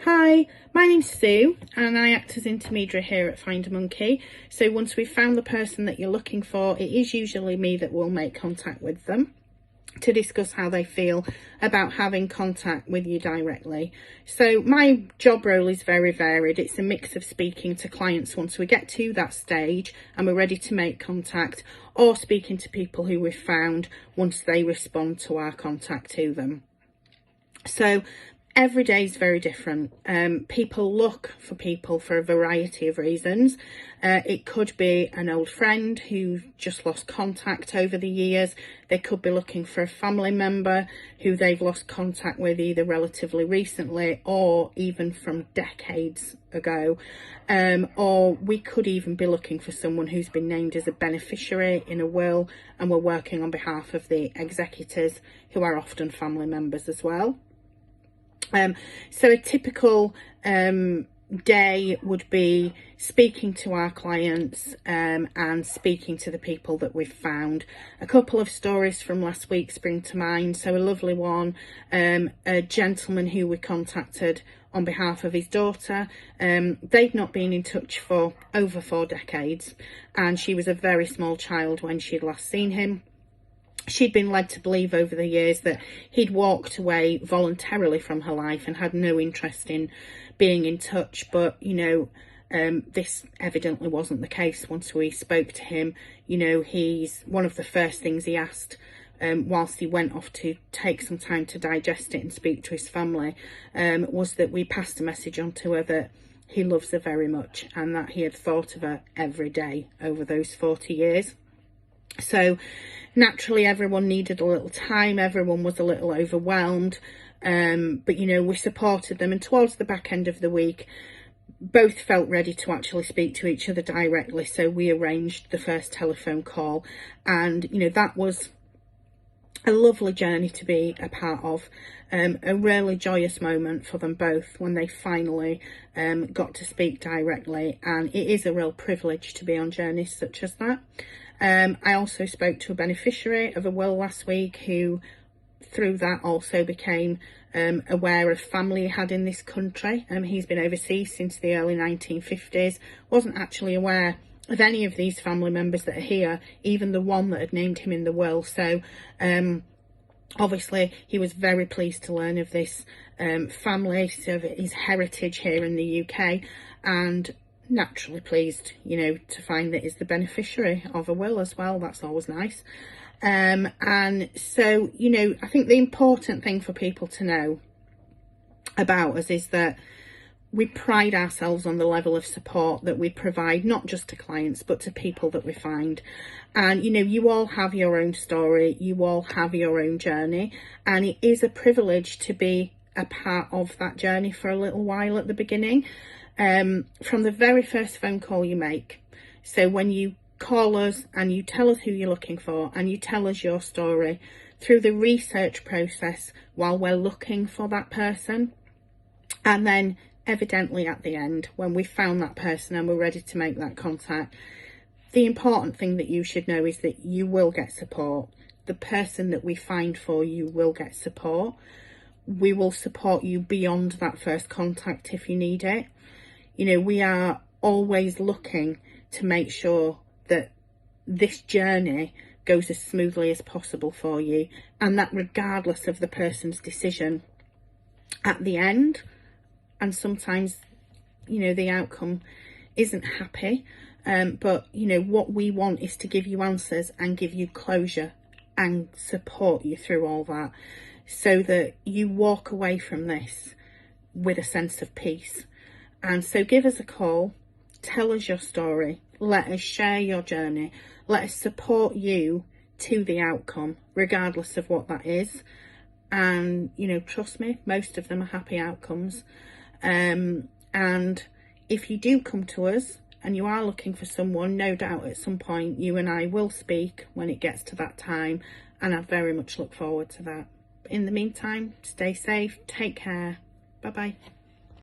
Hi, my name's Sue and I act as intermediary here at FinderMonkey. So once we've found the person that you're looking for, it is usually me that will make contact with them to discuss how they feel about having contact with you directly. So my job role is very varied. It's a mix of speaking to clients once we get to that stage and we're ready to make contact, or speaking to people who we've found once they respond to our contact to them. So every day is very different. People look for people for a variety of reasons. It could be an old friend who just lost contact over the years. They could be looking for a family member who they've lost contact with either relatively recently or even from decades ago. Or we could even be looking for someone who's been named as a beneficiary in a will and we're working on behalf of the executors, who are often family members as well. So a typical day would be speaking to our clients and speaking to the people that we've found. A couple of stories from last week spring to mind. So a lovely one, a gentleman who we contacted on behalf of his daughter. They'd not been in touch for over 4 decades and she was a very small child when she'd last seen him. She'd been led to believe over the years that he'd walked away voluntarily from her life and had no interest in being in touch. But, this evidently wasn't the case. Once we spoke to him, he's one of the first things he asked whilst he went off to take some time to digest it and speak to his family, was that we passed a message on to her that he loves her very much and that he had thought of her every day over those 40 years. So naturally everyone needed a little time, everyone was a little overwhelmed, but we supported them, and towards the back end of the week both felt ready to actually speak to each other directly, so we arranged the first telephone call, and that was a lovely journey to be a part of, a really joyous moment for them both when they finally got to speak directly, and it is a real privilege to be on journeys such as that. I also spoke to a beneficiary of a will last week who through that also became aware of family he had in this country. He's been overseas since the early 1950s, wasn't actually aware of any of these family members that are here, even the one that had named him in the will. So obviously he was very pleased to learn of this family, so his heritage here in the UK, and naturally pleased to find that he's the beneficiary of a will as well. That's always nice. And so I think the important thing for people to know about us is that we pride ourselves on the level of support that we provide, not just to clients but to people that we find. And you all have your own story, you all have your own journey, and it is a privilege to be a part of that journey for a little while at the beginning. From the very first phone call you make. So when you call us and you tell us who you're looking for and you tell us your story, through the research process while we're looking for that person, and then evidently at the end when we've found that person and we're ready to make that contact, the important thing that you should know is that you will get support. The person that we find for you will get support. We will support you beyond that first contact if you need it. We are always looking to make sure that this journey goes as smoothly as possible for you, and that regardless of the person's decision at the end, and sometimes the outcome isn't happy, but what we want is to give you answers and give you closure and support you through all that, so that you walk away from this with a sense of peace. And so give us a call, tell us your story, let us share your journey, let us support you to the outcome, regardless of what that is. And, trust me, most of them are happy outcomes. And if you do come to us and you are looking for someone, no doubt at some point you and I will speak when it gets to that time, and I very much look forward to that. But in the meantime, stay safe, take care, bye-bye.